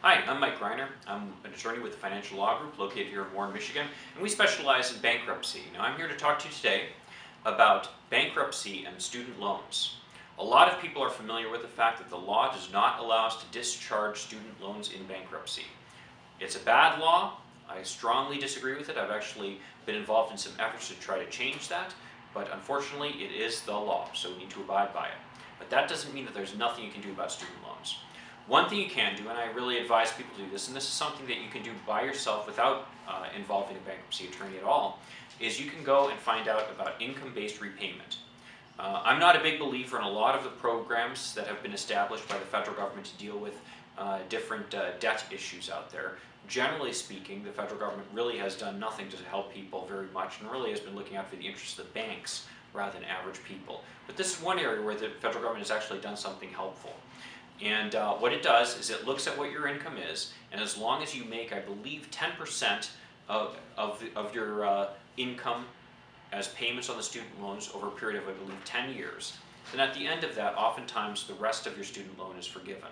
Hi, I'm Mike Reiner. I'm an attorney with the Financial Law Group located here in Warren, Michigan, and we specialize in bankruptcy. Now, I'm here to talk to you today about bankruptcy and student loans. A lot of people are familiar with the fact that the law does not allow us to discharge student loans in bankruptcy. It's a bad law. I strongly disagree with it. I've actually been involved in some efforts to try to change that, but unfortunately it is the law, so we need to abide by it. But that doesn't mean that there's nothing you can do about student loans. One thing you can do, and I really advise people to do this, and this is something that you can do by yourself without involving a bankruptcy attorney at all, is you can go and find out about income-based repayment. I'm not a big believer in a lot of the programs that have been established by the federal government to deal with different debt issues out there. Generally speaking, the federal government really has done nothing to help people very much and really has been looking out for the interests of the banks rather than average people. But this is one area where the federal government has actually done something helpful. And what it does is it looks at what your income is, and as long as you make, I believe, 10% of your income as payments on the student loans over a period of, I believe, 10 years, then at the end of that, oftentimes the rest of your student loan is forgiven.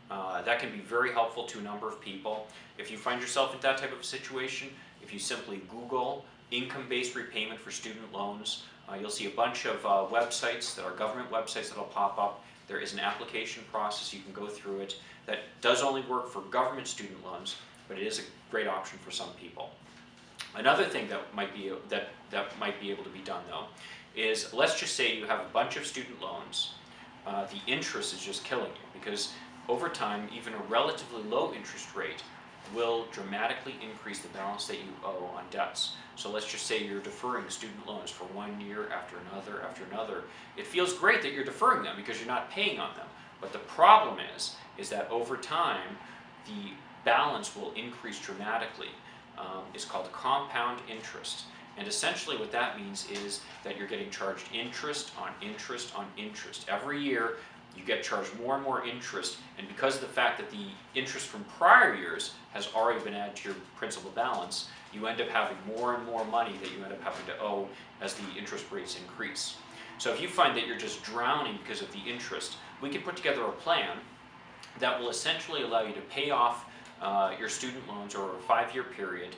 That can be very helpful to a number of people. If you find yourself in that type of situation, if you simply Google income-based repayment for student loans, you'll see a bunch of websites that are government websites that will pop up. There is an application process, you can go through it, that does only work for government student loans, but it is a great option for some people. Another thing that might be able to be done though, is let's just say you have a bunch of student loans, the interest is just killing you, because over time, even a relatively low interest rate will dramatically increase the balance that you owe on debts. So let's just say you're deferring student loans for 1 year after another. It feels great that you're deferring them because you're not paying on them. But the problem is that over time, the balance will increase dramatically. It's called compound interest. And essentially what that means is that you're getting charged interest on interest on interest. Every year, you get charged more and more interest, and because of the fact that the interest from prior years has already been added to your principal balance, you end up having more and more money that you end up having to owe as the interest rates increase. So if you find that you're just drowning because of the interest, we can put together a plan that will essentially allow you to pay off your student loans over a 5-year period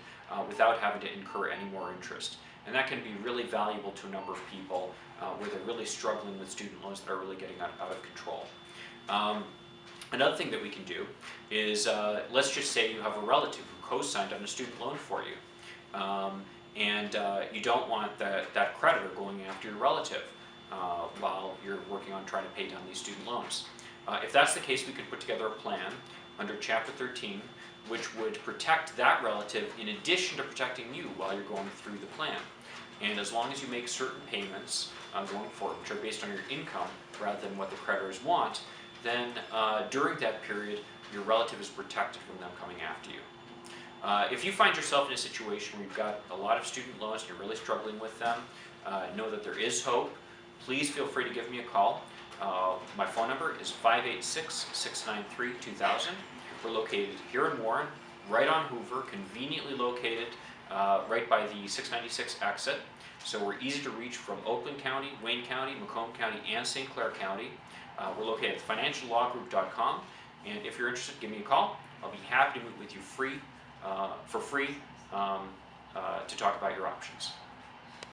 without having to incur any more interest. And that can be really valuable to a number of people where they're really struggling with student loans that are really getting out of control. Another thing that we can do is, let's just say you have a relative who co-signed on a student loan for you. And you don't want that creditor going after your relative while you're working on trying to pay down these student loans. If that's the case, we could put together a plan under Chapter 13 which would protect that relative in addition to protecting you while you're going through the plan. And as long as you make certain payments going forward, which are based on your income rather than what the creditors want, then during that period, your relative is protected from them coming after you. If you find yourself in a situation where you've got a lot of student loans and you're really struggling with them, know that there is hope. Please feel free to give me a call. My phone number is 586-693-2000. We're located here in Warren, right on Hoover, conveniently located right by the 696 exit. So we're easy to reach from Oakland County, Wayne County, Macomb County, and St. Clair County. We're located at financiallawgroup.com, and if you're interested, give me a call. I'll be happy to meet with you for free to talk about your options.